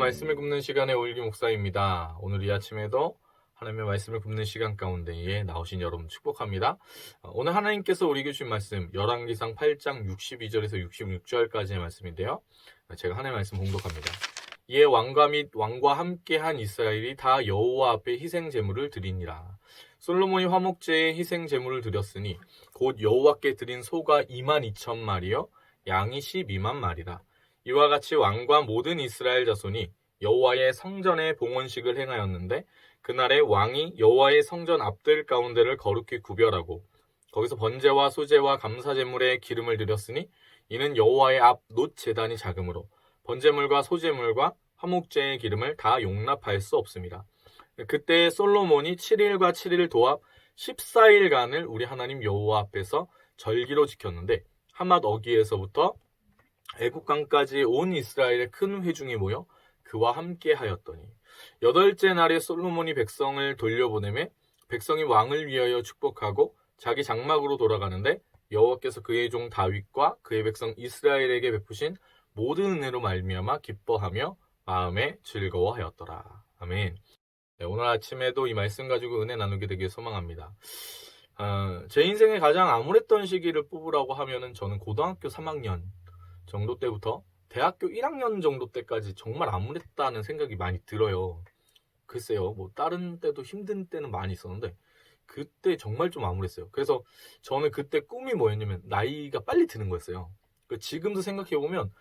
말씀을 굽는 시간의 오일기 목사입니다. 오늘 이 아침에도 하나님의 말씀을 굽는 시간 가운데에 나오신 여러분 축복합니다. 오늘 하나님께서 우리에게 주신 말씀 열왕기상 8장 62절에서 66절까지의 말씀인데요. 제가 하나님의 말씀 봉독합니다. 이에 왕과 및 왕과 함께한 이스라엘이 다 여호와 앞에 희생 제물을 드리니라. 솔로몬이 화목제에 희생 제물을 드렸으니 곧 여호와께 드린 소가 22,000마리요 양이 12만 마리라. 이와 같이 왕과 모든 이스라엘 자손이 여호와의 성전에 봉헌식을 행하였는데 그날에 왕이 여호와의 성전 앞들 가운데를 거룩히 구별하고 거기서 번제와 소제와 감사제물에 기름을 드렸으니 이는 여호와의 앞 놋 제단이 작으므로 번제물과 소제물과 화목제의 기름을 다 용납할 수 없습니다. 그때 솔로몬이 7일과 7일 도합 14일간을 우리 하나님 여호와 앞에서 절기로 지켰는데 하맛 어기에서부터 애국강까지 온 이스라엘의 큰 회중이 모여 그와 함께 하였더니 여덟째 날에 솔로몬이 백성을 돌려보내매 백성이 왕을 위하여 축복하고 자기 장막으로 돌아가는데 여호와께서 그의 종 다윗과 그의 백성 이스라엘에게 베푸신 모든 은혜로 말미암아 기뻐하며 마음에 즐거워하였더라. 아멘. 네, 오늘 아침에도 이 말씀 가지고 은혜 나누게 되길 소망합니다. 제 인생에 가장 암울했던 시기를 뽑으라고 하면은 저는 고등학교 3학년 정도 때부터 대학교 1학년 정도 때까지 정말 암울했다는 생각이 많이 들어요. 글쎄요, 뭐 다른 때도 힘든 때는 많이 있었는데 그때 정말 좀 암울했어요. 그래서 저는 그때 꿈이 뭐였냐면 나이가 빨리 드는 거였어요. 지금도 생각해보면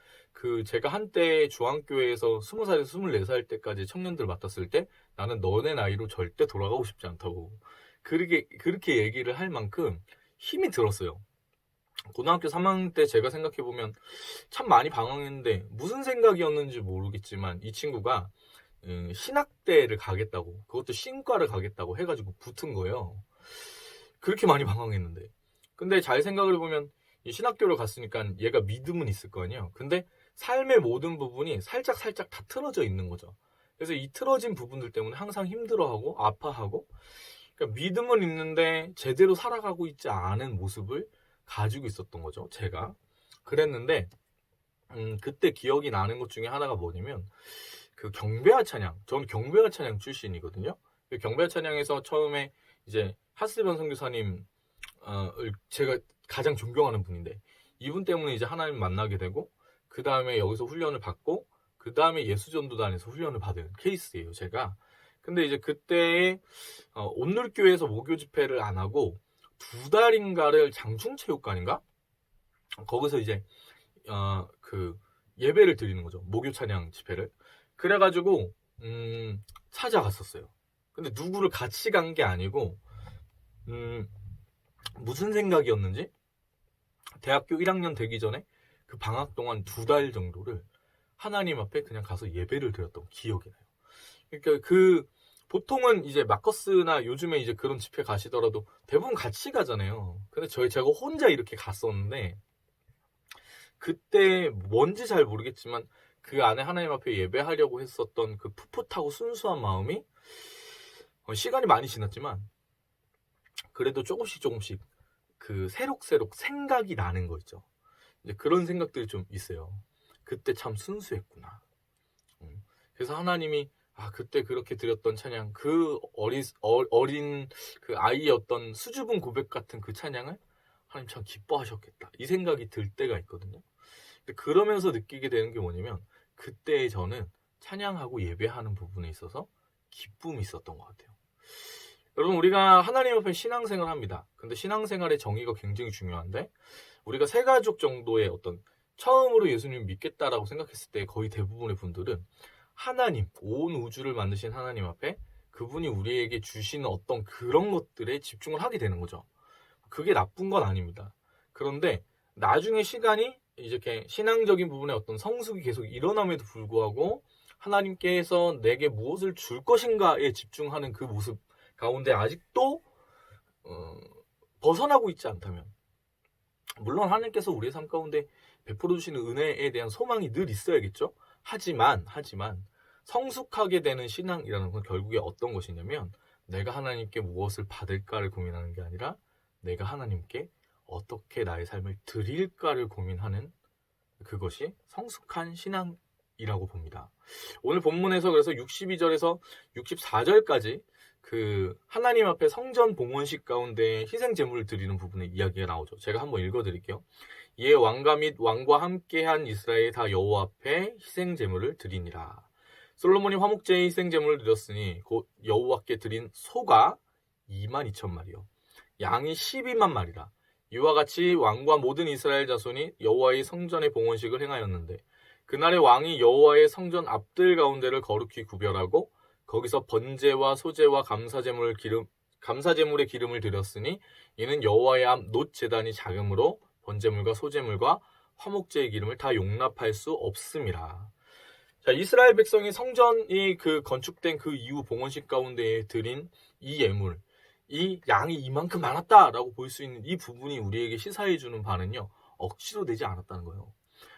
제가 한때 중앙교회에서 20살에서 24살 때까지 청년들 맡았을 때 나는 너네 나이로 절대 돌아가고 싶지 않다고 그렇게 얘기를 할 만큼 힘이 들었어요. 고등학교 3학년 때 제가 생각해보면 참 많이 방황했는데 무슨 생각이었는지 모르겠지만 이 친구가 신학대를 가겠다고 그것도 신과를 가겠다고 해가지고 붙은 거예요. 그렇게 많이 방황했는데 근데 잘 생각을 해보면 이 신학교를 갔으니까 얘가 믿음은 있을 거 아니에요. 근데 삶의 모든 부분이 살짝 다 틀어져 있는 거죠. 그래서 이 틀어진 부분들 때문에 항상 힘들어하고 아파하고 그러니까 믿음은 있는데 제대로 살아가고 있지 않은 모습을 가지고 있었던 거죠. 제가 그랬는데 그때 기억이 나는 것 중에 하나가 뭐냐면 그 경배와 찬양. 전 경배와 찬양 출신이거든요. 경배와 찬양에서 처음에 이제 하스변 선교사님 제가 가장 존경하는 분인데 이분 때문에 이제 하나님 만나게 되고 그 다음에 여기서 훈련을 받고 그 다음에 예수전도단에서 훈련을 받은 케이스예요. 제가. 근데 이제 그때 온눌교회에서 목요 집회를 안 하고 2달인가를 장충체육관인가? 거기서 이제 예배를 드리는 거죠. 목요 찬양 집회를. 그래가지고 찾아갔었어요. 근데 누구를 같이 간 게 아니고 무슨 생각이었는지 대학교 1학년 되기 전에 그 방학 동안 2달 정도를 하나님 앞에 그냥 가서 예배를 드렸던 기억이 나요. 그러니까 보통은 이제 마커스나 요즘에 이제 그런 집회 가시더라도 대부분 같이 가잖아요. 근데 제가 혼자 이렇게 갔었는데 그때 뭔지 잘 모르겠지만 그 안에 하나님 앞에 예배하려고 했었던 그 풋풋하고 순수한 마음이 시간이 많이 지났지만 그래도 조금씩 새록새록 생각이 나는 거 있죠. 이제 그런 생각들이 좀 있어요. 그때 참 순수했구나. 그래서 하나님이 그때 그렇게 드렸던 찬양, 어린 그 아이의 어떤 수줍은 고백 같은 그 찬양을 하나님 참 기뻐하셨겠다. 이 생각이 들 때가 있거든요. 근데 그러면서 느끼게 되는 게 뭐냐면 그때 저는 찬양하고 예배하는 부분에 있어서 기쁨이 있었던 것 같아요. 여러분 우리가 하나님 앞에 신앙생활을 합니다. 근데 신앙생활의 정의가 굉장히 중요한데 우리가 세 가족 정도의 어떤 처음으로 예수님을 믿겠다라고 생각했을 때 거의 대부분의 분들은 하나님, 온 우주를 만드신 하나님 앞에 그분이 우리에게 주시는 어떤 그런 것들에 집중을 하게 되는 거죠. 그게 나쁜 건 아닙니다. 그런데 나중에 시간이 이렇게 신앙적인 부분에 어떤 성숙이 계속 일어남에도 불구하고 하나님께서 내게 무엇을 줄 것인가에 집중하는 그 모습 가운데 아직도 벗어나고 있지 않다면 물론 하나님께서 우리의 삶 가운데 베풀어 주시는 은혜에 대한 소망이 늘 있어야겠죠. 하지만 성숙하게 되는 신앙이라는 건 결국에 어떤 것이냐면 내가 하나님께 무엇을 받을까를 고민하는 게 아니라 내가 하나님께 어떻게 나의 삶을 드릴까를 고민하는 그것이 성숙한 신앙인 이라고 봅니다. 오늘 본문에서 그래서 62절에서 64절까지 그 하나님 앞에 성전 봉헌식 가운데 희생 제물을 드리는 부분의 이야기가 나오죠. 제가 한번 읽어드릴게요. 이에 왕과 및 왕과 함께한 이스라엘 다 여호와 앞에 희생 제물을 드리니라. 솔로몬이 화목제의 희생 제물을 드렸으니 곧 여호와께 드린 소가 22,000마리요 양이 12만 마리라. 이와 같이 왕과 모든 이스라엘 자손이 여호와의 성전의 봉헌식을 행하였는데 그날에 왕이 여호와의 성전 앞들 가운데를 거룩히 구별하고 거기서 번제와 소제와 감사제물의 기름을 드렸으니 이는 여호와의 앞 놋 제단이 작으므로 번제물과 소제물과 화목제의 기름을 다 용납할 수 없음이라. 자, 이스라엘 백성이 성전이 그 건축된 그 이후 봉헌식 가운데에 드린 이 예물, 이 양이 이만큼 많았다라고 볼 수 있는 이 부분이 우리에게 시사해주는 바는요, 억지로 되지 않았다는 거예요.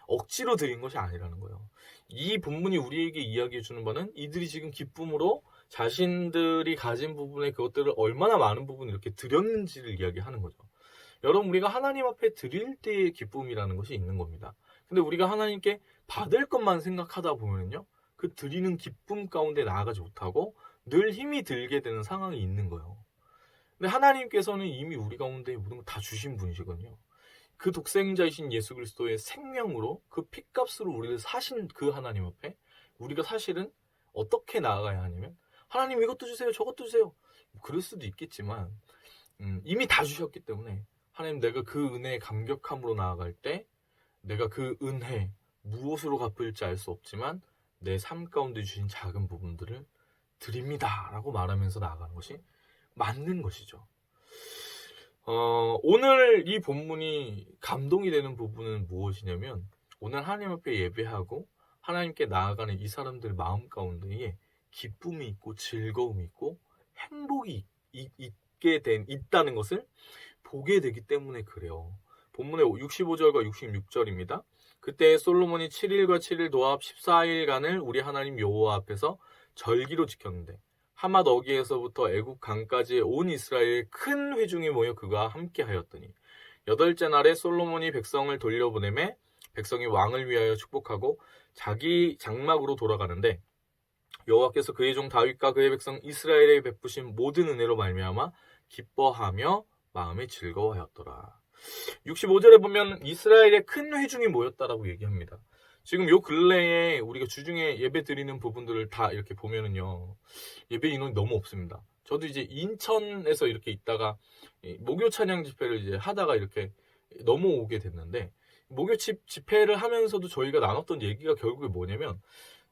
억지로 드린 것이 아니라는 거예요. 이 본문이 우리에게 이야기해주는 바는 이들이 지금 기쁨으로 자신들이 가진 부분에 그것들을 얼마나 많은 부분을 이렇게 드렸는지를 이야기하는 거죠. 여러분, 우리가 하나님 앞에 드릴 때의 기쁨이라는 것이 있는 겁니다. 근데 우리가 하나님께 받을 것만 생각하다 보면요, 그 드리는 기쁨 가운데 나아가지 못하고 늘 힘이 들게 되는 상황이 있는 거예요. 근데 하나님께서는 이미 우리 가운데 모든 걸 다 주신 분이시거든요. 그 독생자이신 예수 그리스도의 생명으로 그 핏값으로 우리를 사신 그 하나님 앞에 우리가 사실은 어떻게 나아가야 하냐면, 하나님 이것도 주세요, 저것도 주세요. 그럴 수도 있겠지만 이미 다 주셨기 때문에 하나님, 내가 그 은혜에 감격함으로 나아갈 때 내가 그 은혜 무엇으로 갚을지 알 수 없지만 내 삶 가운데 주신 작은 부분들을 드립니다 라고 말하면서 나아가는 것이 맞는 것이죠. 오늘 이 본문이 감동이 되는 부분은 무엇이냐면, 오늘 하나님 앞에 예배하고 하나님께 나아가는 이 사람들 마음 가운데에 기쁨이 있고 즐거움이 있고 행복이 있다는 것을 보게 되기 때문에 그래요. 본문의 65절과 66절입니다. 그때 솔로몬이 7일과 7일 도합 14일간을 우리 하나님 여호와 앞에서 절기로 지켰는데 하맛 어기에서부터 애국 강까지 온 이스라엘 큰 회중이 모여 그가 함께 하였더니 8째 날에 솔로몬이 백성을 돌려보내매 백성이 왕을 위하여 축복하고 자기 장막으로 돌아가는데 여호와께서 그의 종 다윗과 그의 백성 이스라엘에 베푸신 모든 은혜로 말미암아 기뻐하며 마음에 즐거워하였더라. 65절에 보면 이스라엘의 큰 회중이 모였다라고 얘기합니다. 지금 요 근래에 우리가 주중에 예배 드리는 부분들을 다 이렇게 보면은요, 예배 인원이 너무 없습니다. 저도 이제 인천에서 이렇게 있다가 목요 찬양 집회를 이제 하다가 이렇게 넘어오게 됐는데, 목요 집회를 하면서도 저희가 나눴던 얘기가 결국에 뭐냐면,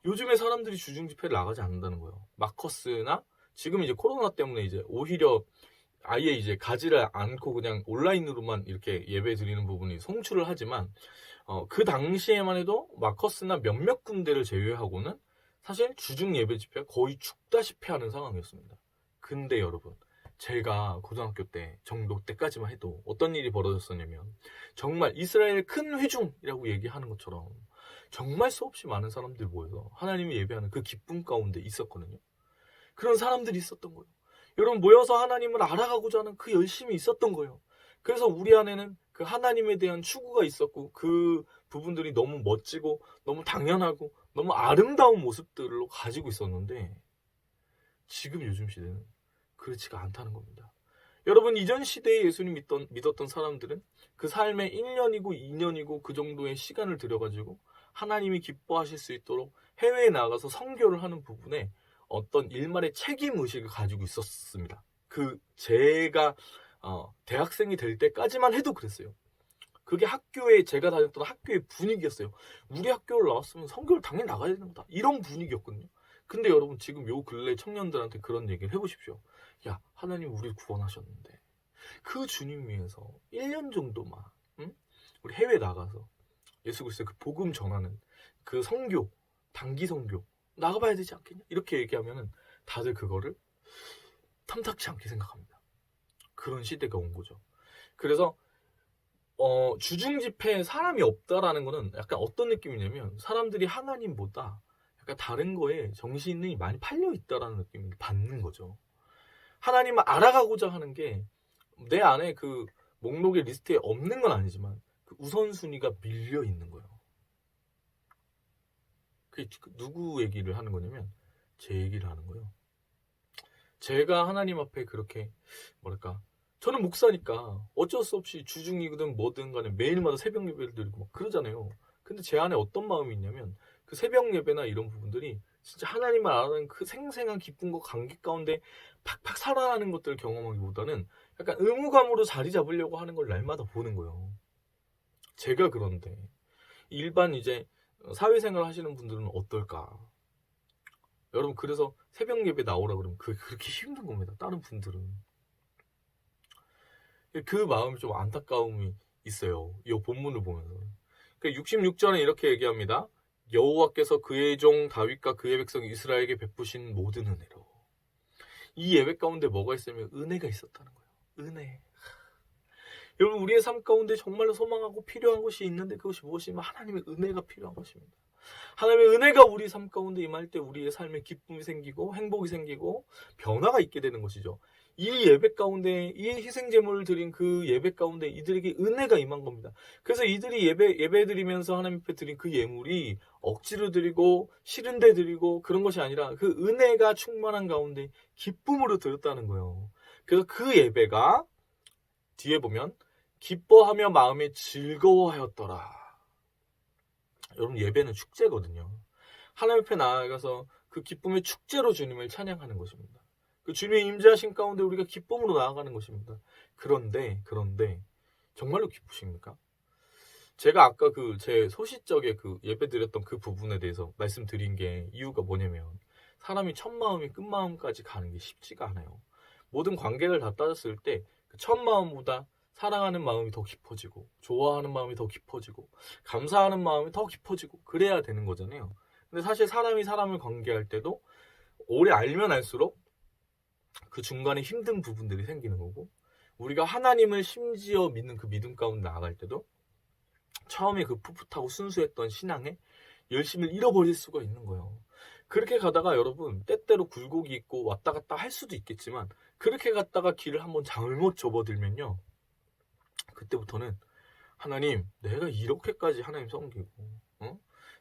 요즘에 사람들이 주중 집회를 나가지 않는다는 거예요. 마커스나 지금 이제 코로나 때문에 이제 오히려 아예 이제 가지를 않고 그냥 온라인으로만 이렇게 예배 드리는 부분이 송출을 하지만, 그 당시에만 해도 마커스나 몇몇 군데를 제외하고는 사실 주중 예배 집회가 거의 죽다시피 하는 상황이었습니다. 근데 여러분, 제가 고등학교 때 정도 때까지만 해도 어떤 일이 벌어졌었냐면, 정말 이스라엘 큰 회중이라고 얘기하는 것처럼 정말 수없이 많은 사람들이 모여서 하나님이 예배하는 그 기쁨 가운데 있었거든요. 그런 사람들이 있었던 거예요. 여러분, 모여서 하나님을 알아가고자 하는 그 열심이 있었던 거예요. 그래서 우리 안에는 그 하나님에 대한 추구가 있었고, 그 부분들이 너무 멋지고 너무 당연하고 너무 아름다운 모습들로 가지고 있었는데, 지금 요즘 시대는 그렇지가 않다는 겁니다. 여러분, 이전 시대에 예수님 믿었던 사람들은 그 삶에 1년이고 2년이고 그 정도의 시간을 들여가지고 하나님이 기뻐하실 수 있도록 해외에 나가서 선교를 하는 부분에 어떤 일말의 책임의식을 가지고 있었습니다. 제가 대학생이 될 때까지만 해도 그랬어요. 그게 제가 다녔던 학교의 분위기였어요. 우리 학교를 나왔으면 선교를 당연히 나가야 된다, 이런 분위기였거든요. 근데 여러분, 지금 요 근래 청년들한테 그런 얘기를 해보십시오. 야, 하나님 우리를 구원하셨는데 그 주님 위해서 1년 정도만 우리 해외 나가서 예수 그리스도의 그 복음 전하는 그 선교, 단기 선교 나가봐야 되지 않겠냐? 이렇게 얘기하면은 다들 그거를 탐탁치 않게 생각합니다. 그런 시대가 온 거죠. 그래서 주중 집회에 사람이 없다라는 거는 약간 어떤 느낌이냐면, 사람들이 하나님보다 약간 다른 거에 정신이 많이 팔려 있다라는 느낌을 받는 거죠. 하나님을 알아가고자 하는 게 내 안에 그 목록의 리스트에 없는 건 아니지만 그 우선순위가 밀려 있는 거예요. 누구 얘기를 하는 거냐면 제 얘기를 하는 거예요. 제가 하나님 앞에 그렇게 뭐랄까, 저는 목사니까 어쩔 수 없이 주중이든 뭐든 간에 매일마다 새벽 예배를 드리고 막 그러잖아요. 근데 제 안에 어떤 마음이 있냐면 그 새벽 예배나 이런 부분들이 진짜 하나님을 알아가는 그 생생한 기쁨과 감격 가운데 팍팍 살아나는 것들을 경험하기보다는 약간 의무감으로 자리 잡으려고 하는 걸 날마다 보는 거예요. 제가 그런데 일반 이제 사회생활 하시는 분들은 어떨까? 여러분, 그래서 새벽 예배 나오라 그러면 그게 그렇게 힘든 겁니다. 다른 분들은. 그 마음이 좀 안타까움이 있어요. 이 본문을 보면서. 66절에 이렇게 얘기합니다. 여호와께서 그의 종 다윗과 그의 백성 이스라엘에게 베푸신 모든 은혜로. 이 예배 가운데 뭐가 있으면 은혜가 있었다는 거예요. 은혜. 여러분, 우리의 삶 가운데 정말로 소망하고 필요한 것이 있는데 그것이 무엇이냐면 하나님의 은혜가 필요한 것입니다. 하나님의 은혜가 우리 삶 가운데 임할 때 우리의 삶에 기쁨이 생기고 행복이 생기고 변화가 있게 되는 것이죠. 이 예배 가운데 이 희생 제물을 드린 그 예배 가운데 이들에게 은혜가 임한 겁니다. 그래서 이들이 예배 드리면서 하나님 앞에 드린 그 예물이 억지로 드리고 싫은데 드리고 그런 것이 아니라 그 은혜가 충만한 가운데 기쁨으로 드렸다는 거예요. 그래서 그 예배가 뒤에 보면 기뻐하며 마음에 즐거워하였더라. 여러분, 예배는 축제거든요. 하나님 앞에 나아가서 그 기쁨의 축제로 주님을 찬양하는 것입니다. 그 주님의 임재하신 가운데 우리가 기쁨으로 나아가는 것입니다. 그런데 정말로 기쁘십니까? 제가 아까 제 소시적에 예배 드렸던 그 부분에 대해서 말씀드린 게 이유가 뭐냐면 사람이 첫 마음이 끝 마음까지 가는 게 쉽지가 않아요. 모든 관계를 다 따졌을 때 그 첫 마음보다 사랑하는 마음이 더 깊어지고 좋아하는 마음이 더 깊어지고 감사하는 마음이 더 깊어지고 그래야 되는 거잖아요. 근데 사실 사람이 사람을 관계할 때도 오래 알면 알수록 그 중간에 힘든 부분들이 생기는 거고, 우리가 하나님을 심지어 믿는 그 믿음 가운데 나아갈 때도 처음에 그 풋풋하고 순수했던 신앙에 열심을 잃어버릴 수가 있는 거예요. 그렇게 가다가 여러분 때때로 굴곡이 있고 왔다 갔다 할 수도 있겠지만 그렇게 갔다가 길을 한번 잘못 접어들면요, 그때부터는 하나님, 내가 이렇게까지 하나님 섬기고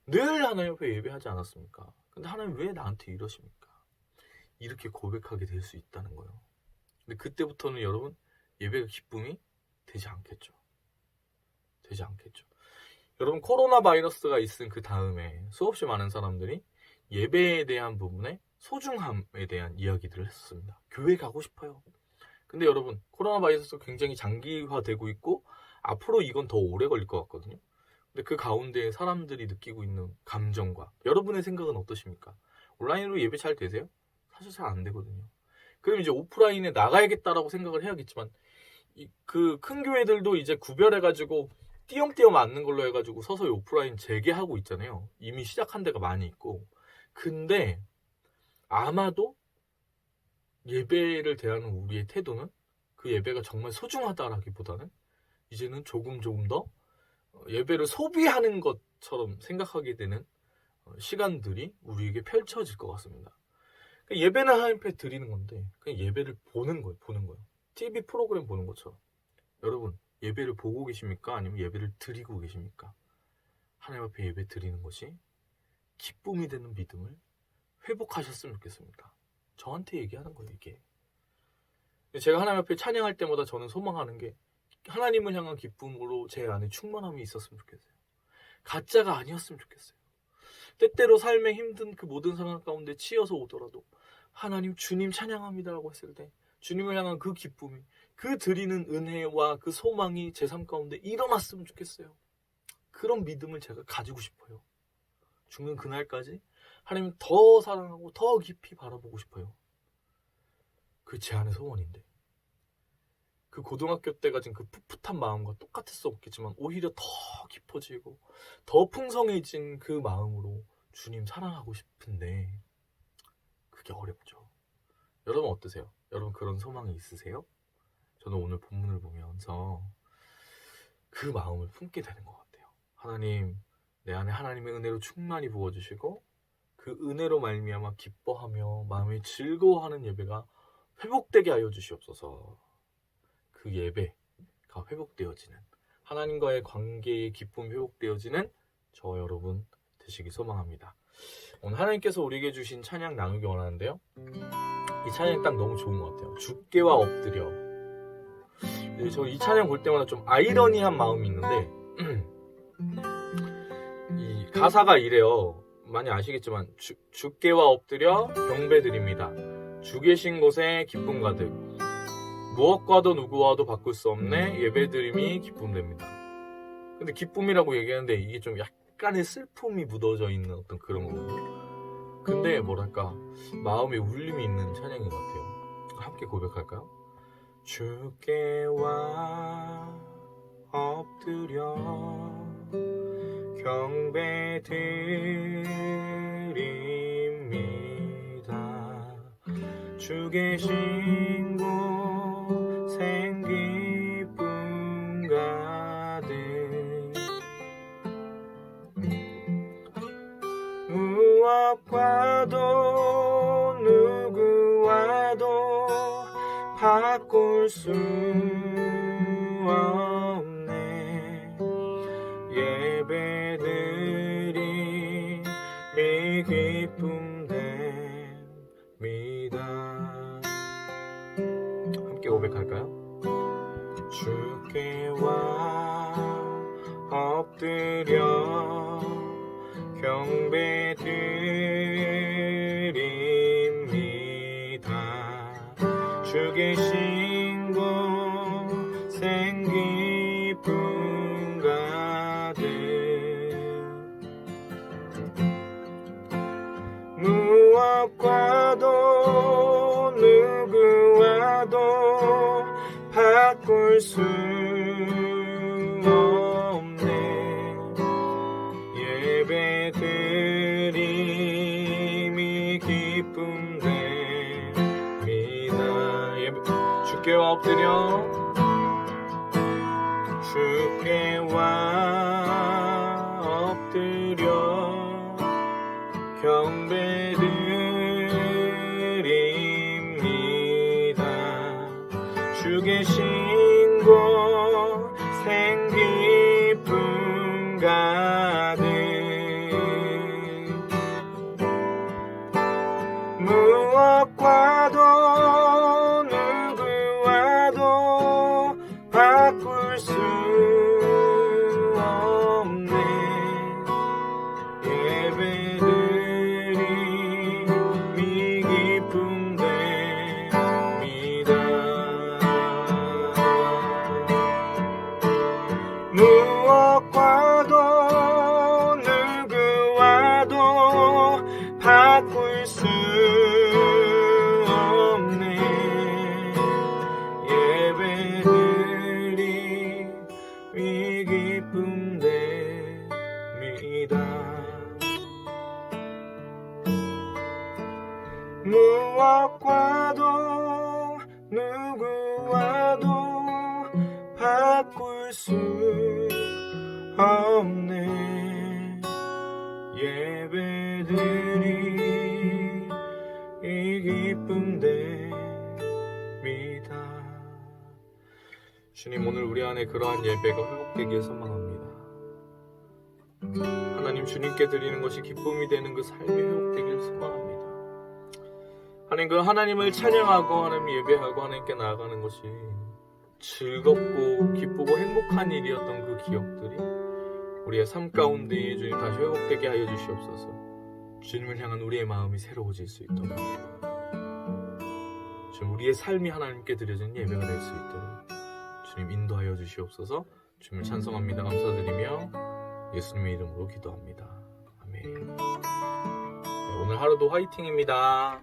늘 하나님 옆에 예배하지 않았습니까? 근데 하나님 왜 나한테 이러십니까? 이렇게 고백하게 될 수 있다는 거예요. 근데 그때부터는 여러분 예배가 기쁨이 되지 않겠죠. 되지 않겠죠. 여러분, 코로나 바이러스가 있은 그 다음에 수없이 많은 사람들이 예배에 대한 부분에 소중함에 대한 이야기들을 했었습니다. 교회 가고 싶어요. 근데 여러분, 코로나 바이러스가 굉장히 장기화되고 있고 앞으로 이건 더 오래 걸릴 것 같거든요. 근데 그 가운데 사람들이 느끼고 있는 감정과 여러분의 생각은 어떠십니까? 온라인으로 예배 잘 되세요? 사실 잘 안 되거든요. 그럼 이제 오프라인에 나가야겠다라고 생각을 해야겠지만 그 큰 교회들도 이제 구별해가지고 띄엄띄엄 앉는 걸로 해가지고 서서히 오프라인 재개하고 있잖아요. 이미 시작한 데가 많이 있고. 근데 아마도 예배를 대하는 우리의 태도는 그 예배가 정말 소중하다라기보다는 이제는 조금 더 예배를 소비하는 것처럼 생각하게 되는 시간들이 우리에게 펼쳐질 것 같습니다. 예배는 하나님 앞에 드리는 건데 그냥 예배를 보는 거예요. TV 프로그램 보는 것처럼. 여러분, 예배를 보고 계십니까? 아니면 예배를 드리고 계십니까? 하나님 앞에 예배 드리는 것이 기쁨이 되는 믿음을 회복하셨으면 좋겠습니다. 저한테 얘기하는 거예요, 이게. 제가 하나님 앞에 찬양할 때마다 저는 소망하는 게 하나님을 향한 기쁨으로 제 안에 충만함이 있었으면 좋겠어요. 가짜가 아니었으면 좋겠어요. 때때로 삶의 힘든 그 모든 상황 가운데 치여서 오더라도 하나님, 주님 찬양합니다라고 했을 때 주님을 향한 그 기쁨이, 그 드리는 은혜와 그 소망이 제 삶 가운데 일어났으면 좋겠어요. 그런 믿음을 제가 가지고 싶어요. 죽는 그날까지 하나님 더 사랑하고 더 깊이 바라보고 싶어요. 그 제 안의 소원인데 그 고등학교 때 가진 그 풋풋한 마음과 똑같을 수 없겠지만 오히려 더 깊어지고 더 풍성해진 그 마음으로 주님 사랑하고 싶은데 그게 어렵죠. 여러분 어떠세요? 여러분 그런 소망이 있으세요? 저는 오늘 본문을 보면서 그 마음을 품게 되는 것 같아요. 하나님, 내 안에 하나님의 은혜로 충만히 부어주시고 그 은혜로 말미암아 기뻐하며 마음이 즐거워하는 예배가 회복되게 하여 주시옵소서. 그 예배가 회복되어지는, 하나님과의 관계의 기쁨이 회복되어지는 저 여러분 되시기 소망합니다. 오늘 하나님께서 우리에게 주신 찬양 나누기 원하는데요. 이 찬양이 딱 너무 좋은 것 같아요. 주께와 엎드려. 저 이 찬양 볼 때마다 좀 아이러니한 마음이 있는데 이 가사가 이래요. 많이 아시겠지만 주께와 엎드려 경배드립니다. 주 계신 곳에 기쁨 가득. 무엇과도 누구와도 바꿀 수 없네. 예배드림이 기쁨됩니다. 근데 기쁨이라고 얘기하는데 이게 좀 약간의 슬픔이 묻어져 있는 어떤 그런 거거든요. 근데 뭐랄까 마음에 울림이 있는 찬양인 것 같아요. 함께 고백할까요? 주께와 엎드려 경배드립니다. 주 계신 곳에 기쁨 가득. 무엇과도 누구와도 바꿀 수 없네. 예배드림이 기쁨됩니다. 함께 고백할까요? 주께와 엎드려 경배드립니다. 주 계신 곳에 기쁨 가득. 무엇과도 누구와도 바꿀 수 없네. 예배드림이 기쁨됩니다. 주께와 엎드려 주께와 엎드려 경배드립니다. 주 계신 곳에 기쁨 가득. 무엇과도 누구와도 바꿀 수 없네. 예배드림이 기쁨됩니다. 무엇과도 누구와도 바꿀 수 없네. 예배드림이 기쁨됩니다. 무엇과도 누구와도 바꿀 수 없네. 예배드림이 기쁨됩니다. 주님, 오늘 우리 안에 그러한 예배가 회복되기를 소망합니다. 하나님, 주님께 드리는 것이 기쁨이 되는 그 삶이 회복되기를 소망합니다. 하나님, 그 하나님을 찬양하고 하나님 예배하고 하나님께 나아가는 것이 즐겁고 기쁘고 행복한 일이었던 그 기억들이 우리의 삶 가운데 주님 다시 회복되게 하여 주시옵소서. 주님을 향한 우리의 마음이 새로워질 수 있도록 주님, 우리의 삶이 하나님께 드려진 예배가 될 수 있도록 주님 인도하여 주시옵소서. 주님을 찬송합니다. 감사드리며 예수님의 이름으로 기도합니다. 아멘. 네, 오늘 하루도 화이팅입니다.